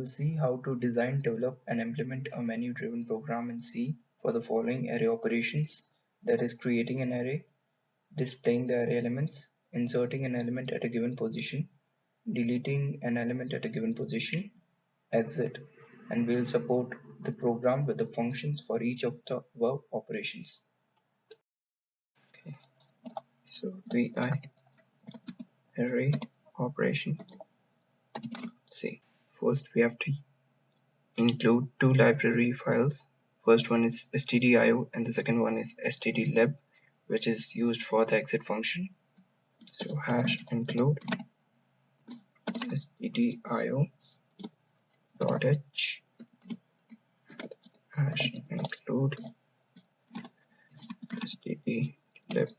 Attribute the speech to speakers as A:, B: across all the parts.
A: will see how to design, develop, and implement a menu-driven program in C for the following array operations, that is creating an array, displaying the array elements, inserting an element at a given position, deleting an element at a given position, exit, and we'll support the program with the functions for each of the above operations. Okay, so vi array operation. See, first we have to include two library files. First one is stdio and the second one is stdlib, which is used for the exit function. So hash include stdio dot h hash include stdlib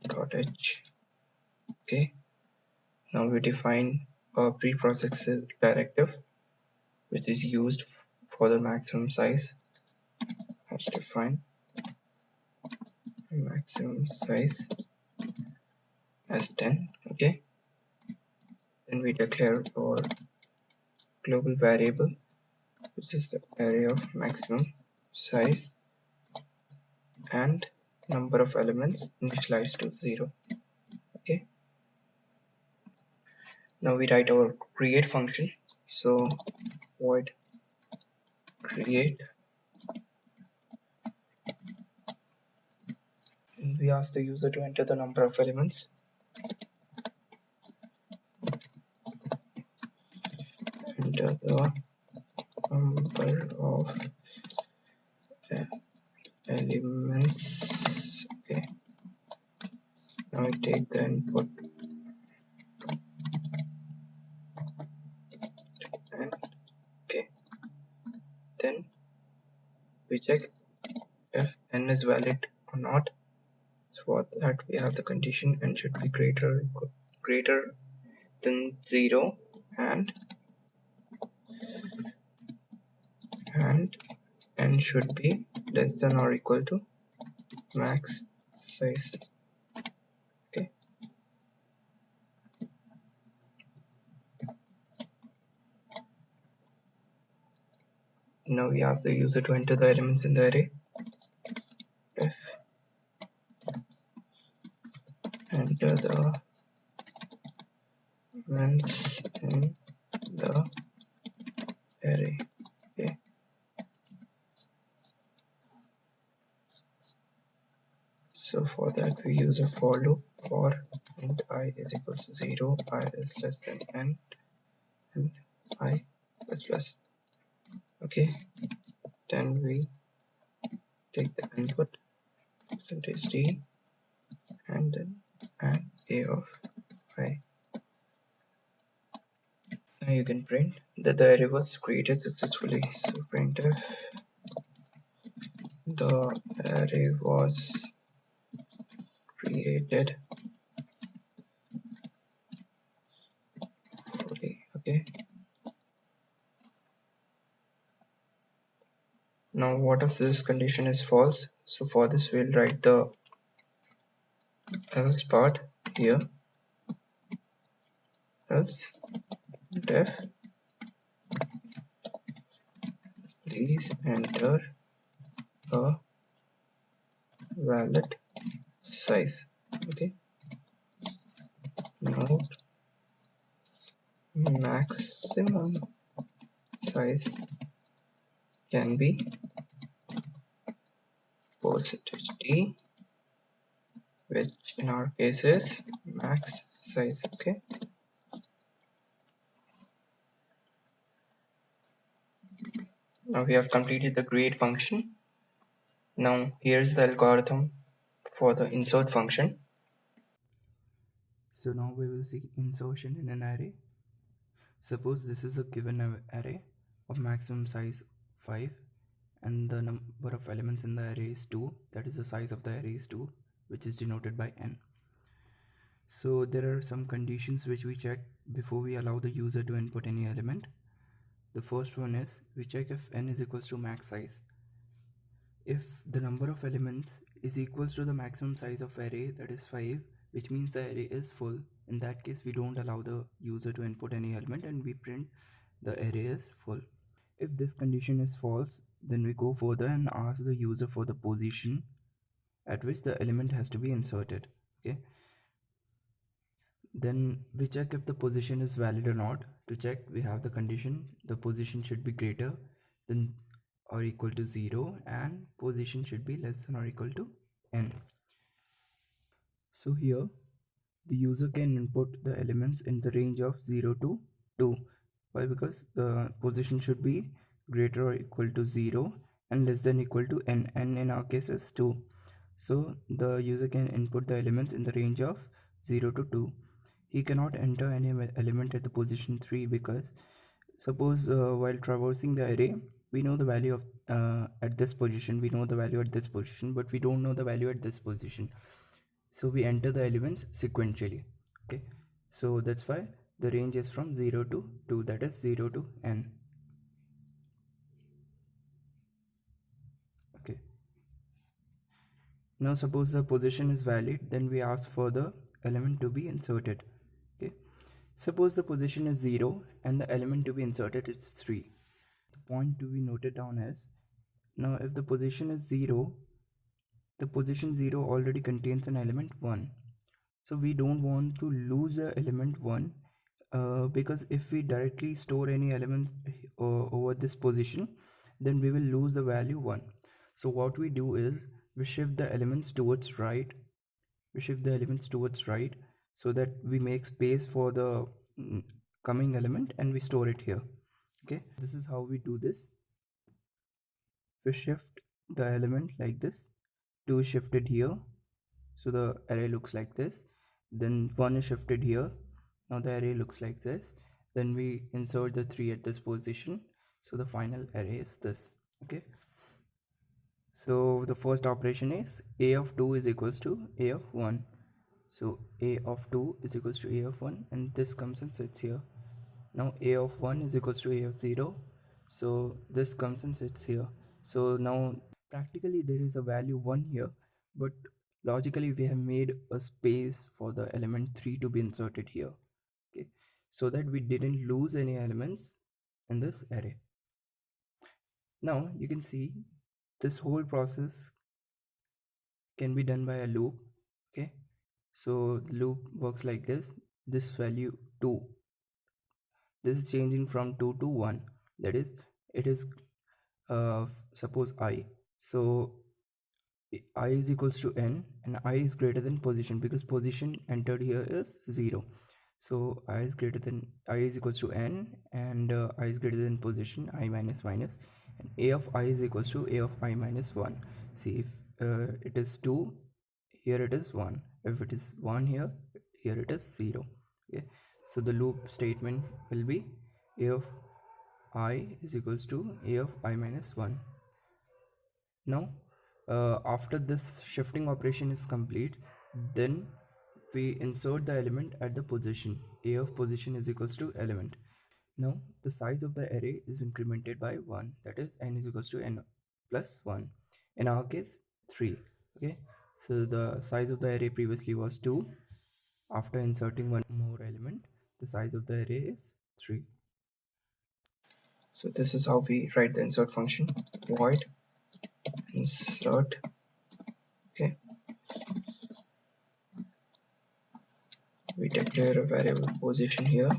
A: dot h. Okay, now we define a preprocessor directive which is used for the maximum size. Hash define maximum size as 10. Okay, then we declare our global variable, which is the array of maximum size and number of elements initialized to 0. Okay, now we write our create function. So void create, and we ask the user to enter the number of elements. Enter the number of elements. Okay, now we take the input and okay, then we check if n is valid or not. So for that we have the condition n should be greater than 0 and n should be less than or equal to max size. Okay, now we ask the user to enter the elements in the array. If enter the elements in the array. Okay, so for that we use a for loop for int I is equal to 0, I is less than n, and I plus plus. Okay, then we take the input percentage %d and then add a of I. Now you can print that the array was created successfully. So printf the array was created fully. Okay, now what if this condition is false? So for this we'll write the else part here. Else def please enter a valid size. Okay, note maximum size can be %d, which in our case is max size. Okay, now we have completed the create function. Now here's the algorithm for the insert function.
B: So now we will see insertion in an array. Suppose this is a given array of maximum size 5 and the number of elements in the array is 2, that is the size of the array is 2, which is denoted by n. So there are some conditions which we check before we allow the user to input any element. The first one is we check if n is equals to max size. If the number of elements is equals to the maximum size of array, that is 5, which means the array is full. In that case we don't allow the user to input any element and we print the array is full. If this condition is false, then we go further and ask the user for the position at which the element has to be inserted. Okay, then we check if the position is valid or not. To check, we have the condition: the position should be greater than or equal to 0 and position should be less than or equal to n. So here the user can input the elements in the range of 0 to 2. Why? Because the position should be greater or equal to 0 and less than equal to n. N in our case is 2. So the user can input the elements in the range of 0 to 2. He cannot enter any element at the position 3 because suppose while traversing the array, we know the value of at this position, we know the value at this position, but we don't know the value at this position. So we enter the elements sequentially. Okay, so that's why the range is from 0 to 2, that is 0 to n. Okay, now suppose the position is valid, then we ask for the element to be inserted. Okay, suppose the position is 0 and the element to be inserted is 3. The point to be noted down is, now if the position is 0, the position 0 already contains an element 1. So we don't want to lose the element 1, because if we directly store any elements over this position, then we will lose the value 1. So what we do is we shift the elements towards right. So that we make space for the coming element and we store it here. Okay, this is how we do this. We shift the element like this. 2 is shifted here, so the array looks like this. Then 1 is shifted here, now the array looks like this. Then we insert the 3 at this position, so the final array is this. Okay, so the first operation is a of 2 is equals to a of 1. So a of 2 is equals to a of 1, and this comes and sits here. Now a of 1 is equals to a of 0, so this comes and sits here. So now practically there is a value 1 here, but logically we have made a space for the element 3 to be inserted here. Okay, so that we didn't lose any elements in this array. Now you can see this whole process can be done by a loop. Okay, so the loop works like this. This value 2, this is changing from 2 to 1, that is, it is suppose I. So I is equals to n and I is greater than position, because position entered here is 0. So I is equals to n, and I is greater than position I minus minus, and a of I is equals to a of I minus 1. See, if it is 2, here it is 1. If it is 1 here, here it is 0. Okay, so the loop statement will be a of I is equals to a of I minus 1. Now after this shifting operation is complete, then we insert the element at the position. A of position is equals to element. Now the size of the array is incremented by 1, that is n is equals to n plus 1. In our case 3. Okay, so the size of the array previously was 2. After inserting one more element, the size of the array is 3.
A: So this is how we write the insert function. Void insert. Okay, we declare a variable position here.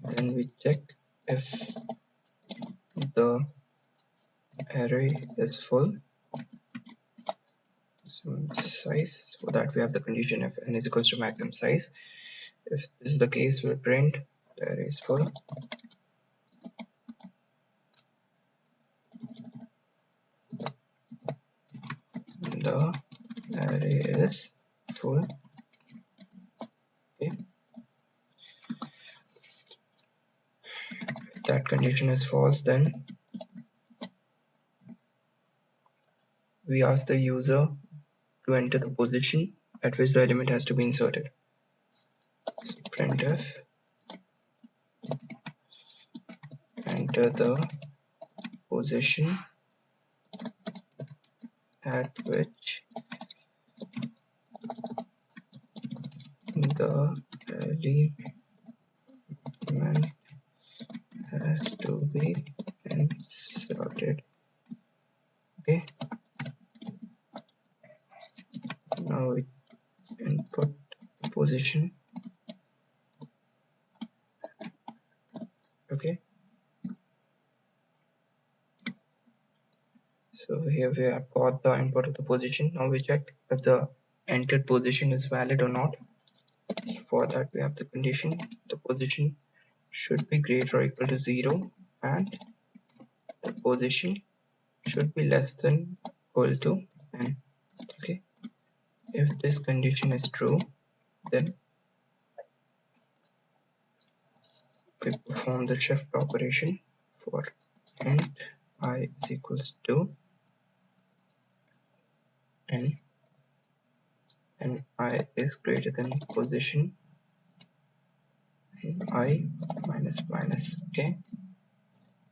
A: Then we check if the array is full. So size, for that we have the condition if n is equals to maximum size. If this is the case, we'll print the array is full. The array is full. Okay. If that condition is false, then we ask the user to enter the position at which the element has to be inserted. So printf enter the position at which the element be inserted. Okay, now we input position. Okay, so here we have got the input of the position. Now we check if the entered position is valid or not. So for that we have the condition: the position should be greater or equal to 0 and the position should be less than equal to n. Okay, if this condition is true, then we perform the shift operation for int I is equals to n and I is greater than position I minus minus. Okay,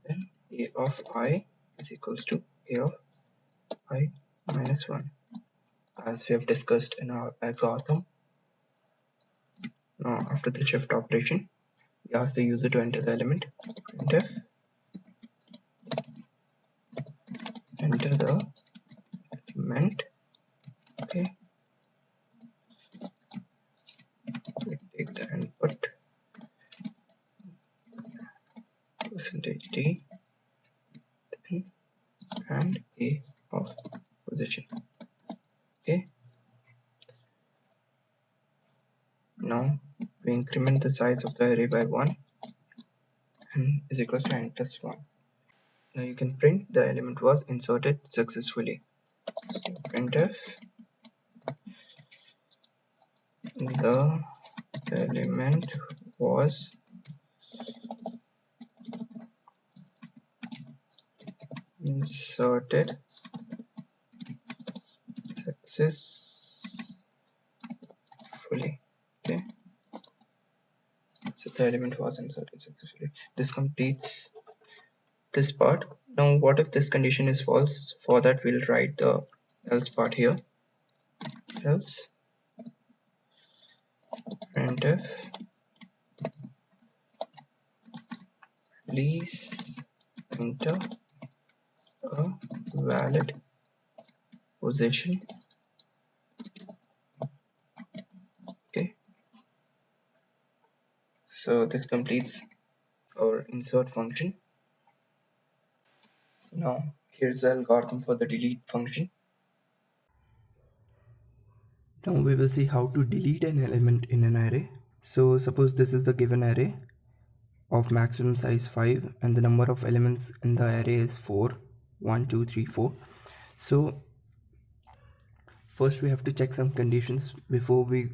A: then a of I is equals to a of I minus 1, as we have discussed in our algorithm. Now after the shift operation, we ask the user to enter the element. Printf enter the element. Okay, we take the input percentage %d and a of position. Okay, now we increment the size of the array by 1 and is equals to n plus 1. Now you can print the element was inserted successfully. So printf the element was inserted successfully. Okay, so the element was inserted successfully. This completes this part. Now what if this condition is false? For that we'll write the else part here. Else printf please enter a valid position. Okay, so this completes our insert function. Now here's the algorithm for the delete function.
B: Now we will see how to delete an element in an array. So suppose this is the given array of maximum size 5 and the number of elements in the array is 4. 1, 2, 3, 4. So first we have to check some conditions before we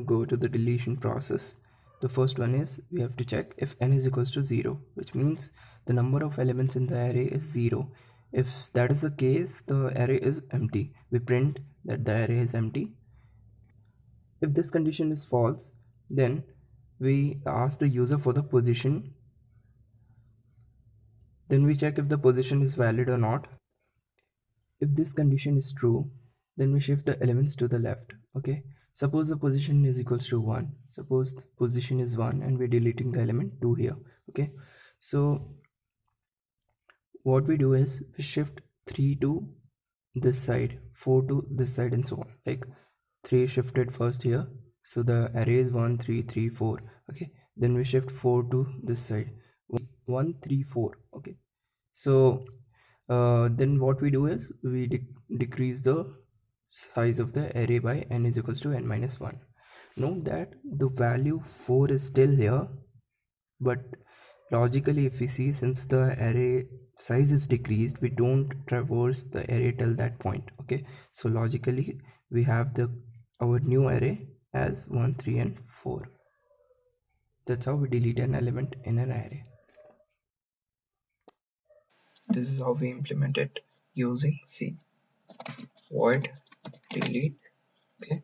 B: go to the deletion process. The first one is we have to check if n is equals to 0, which means the number of elements in the array is 0. If that is the case, the array is empty. We print that the array is empty. If this condition is false, then we ask the user for the position. Then we check if the position is valid or not. If this condition is true, then we shift the elements to the left. Okay, suppose the position is equals to 1. Suppose the position is 1 and we're deleting the element 2 here. Okay, so what we do is we shift 3 to this side, 4 to this side, and so on. Like 3 shifted first here, so the array is 1 3 3 4. Okay, then we shift 4 to this side, 1 3 4. Okay, so then what we do is we decrease the size of the array by n is equals to n minus 1. Note that the value 4 is still here, but logically if we see, since the array size is decreased, we don't traverse the array till that point. Okay, so logically we have our new array as 1 3 and 4. That's how we delete an element in an array.
A: This is how we implement it using C. Void delete. Okay,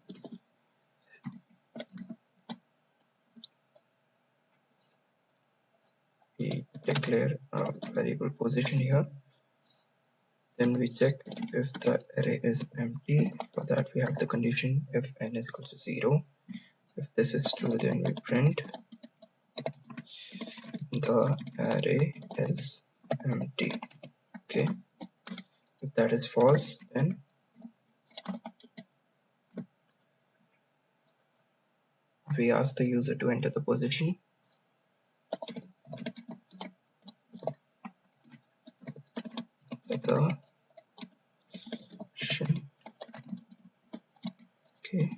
A: we declare a variable position here. Then we check if the array is empty. For that we have the condition if n is equal to 0. If this is true, then we print the array is empty. Okay, if that is false, then we ask the user to enter the position. The position. Okay,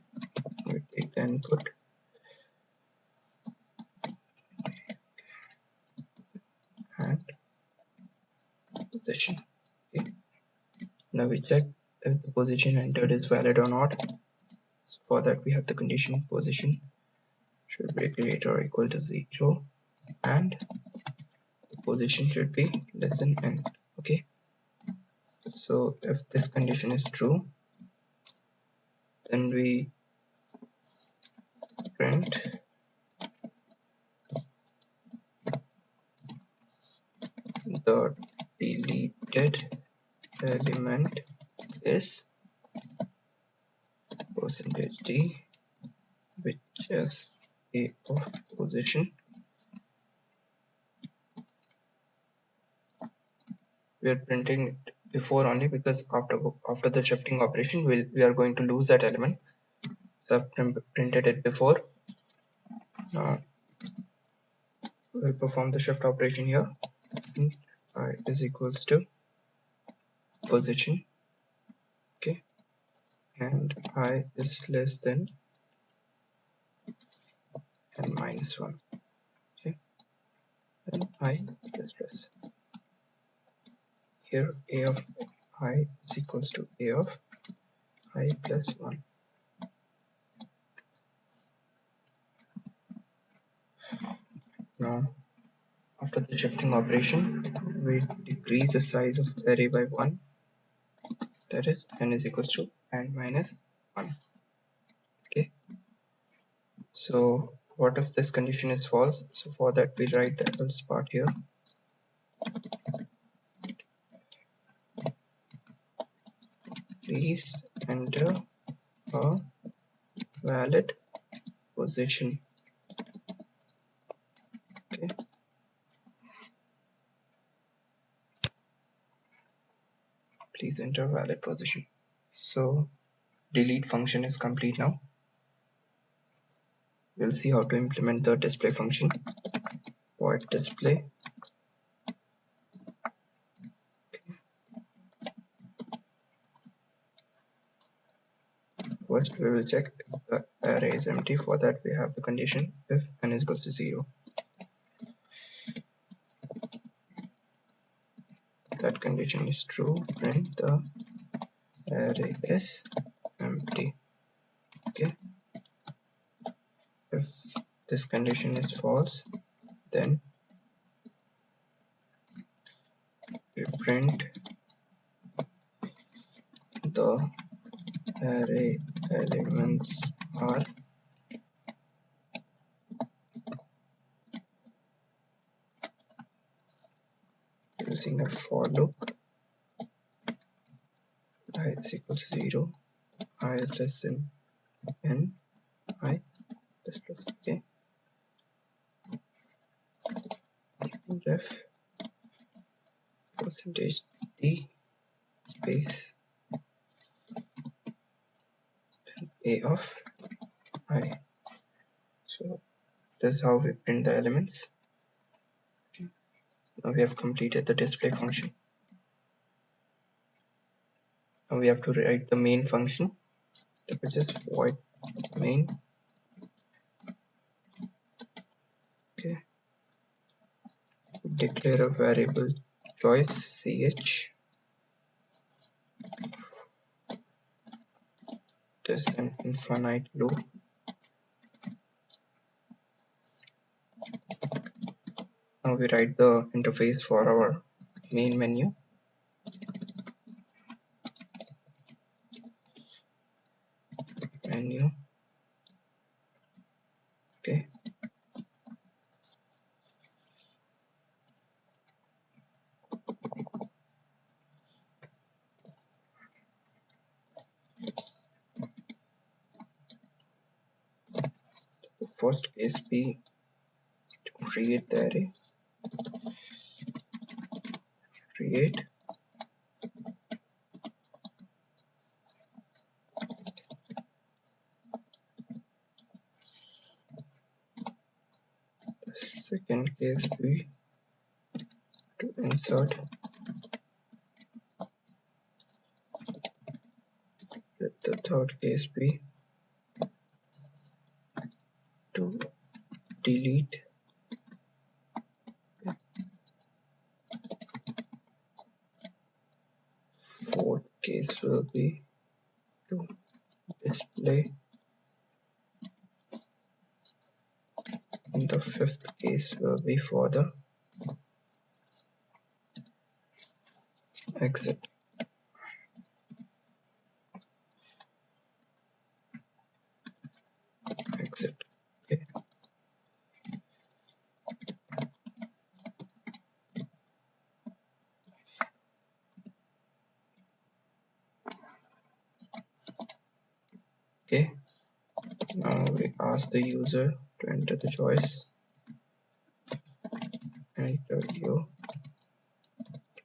A: we take the input and position. Okay, now we check if the position entered is valid or not. So for that we have the condition position should be greater or equal to 0 and the position should be less than n. Okay, so if this condition is true, then we print the deleted element is %d, which is a of position. We are printing it before only because after the shifting operation we are going to lose that element. So I've printed it before. Now we'll perform the shift operation here. I is equals to position. Okay, and I is less than n minus 1. Okay, then I plus plus. Here a of I is equals to a of I plus 1. Now after the shifting operation, we decrease the size of the array by 1, that is n is equals to n minus 1. Okay, so what if this condition is false? So for that we write the else part here. Please enter a valid position. Okay, please enter valid position. So delete function is complete now. We'll see how to implement the display function. Void display. First we will check if the array is empty. For that we have the condition if n is equals to 0. That condition is true, print the array is empty. Okay, if this condition is false, then we print the array elements are using a for loop. I is equals to 0, I is less than n, I plus plus. Okay, ref percentage d space a of I. So this is how we print the elements. Okay, now we have completed the display function. Now we have to write the main function, which is void main. Okay, declare a variable choice ch. This is an infinite loop. Now we write the interface for our main menu. Okay, the first case be to create the array. create second case be to insert, let the third case be to delete, fourth case will be to display, and the fifth case will be for the exit. Exit. Okay. Okay. Now we ask the user to enter the choice. Enter your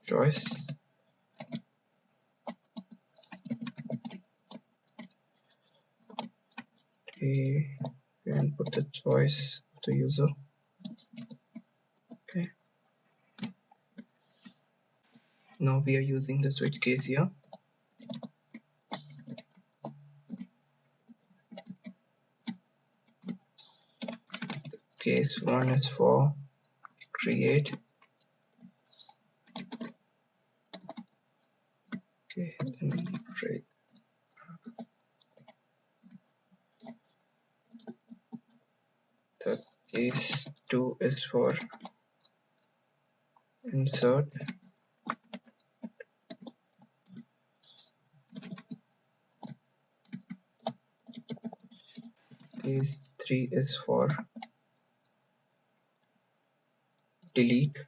A: choice. We can put the choice of the user. Okay. Now we are using the switch case here. Case 1 is for create. Okay, then break. The case 2 is for insert. Case 3 is for delete.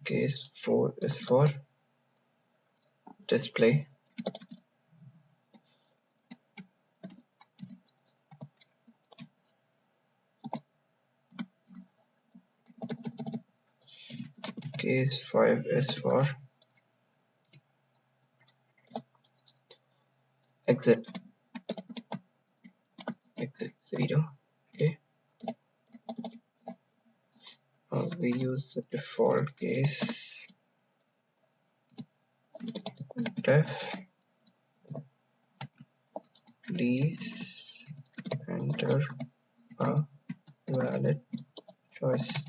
A: Case 4 is for display. Case 5 is for exit. Exit 0. Okay. We use the default case def. Please enter a valid choice.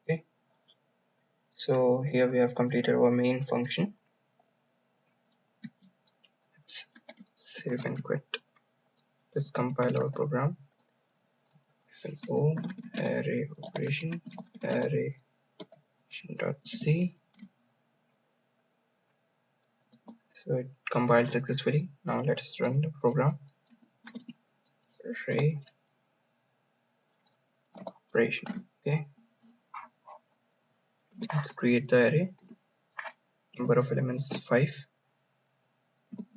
A: Okay, so here we have completed our main function. Let's save and quit. Let's compile our program. O array operation array.c. So it compiled successfully. Now let us run the program. Array operation. Okay, let's create the array. Number of elements 5.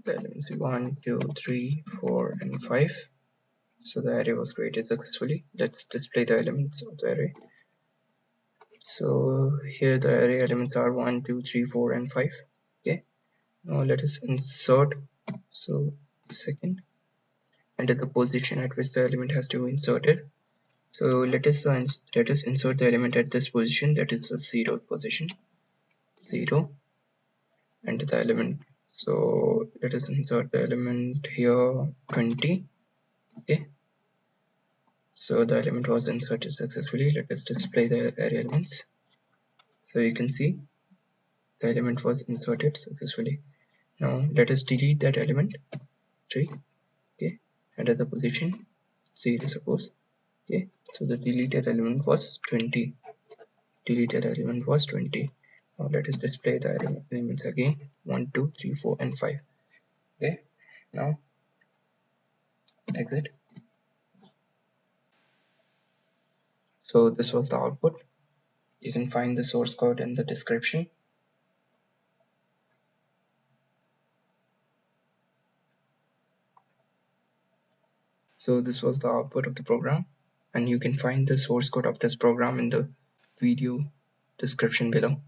A: The elements 1, 2, 3, 4, and 5. So the array was created successfully. Let's display the elements of the array. So here the array elements are 1, 2, 3, 4, and 5. Okay, now let us insert. So second, enter the position at which the element has to be inserted. So let us insert the element at this position, that is the 0th position. 0. Enter the element. So let us insert the element here 20. Okay, so the element was inserted successfully. Let us display the array elements. So you can see the element was inserted successfully. Now let us delete that element 3. Okay, enter the position 0, suppose. Okay, so the deleted element was 20. Deleted element was 20. Now let us display the elements again 1, 2, 3, 4, and 5. Okay, now exit. So this was the output. You can find the source code in the description. So this was the output of the program, and you can find the source code of this program in the video description below.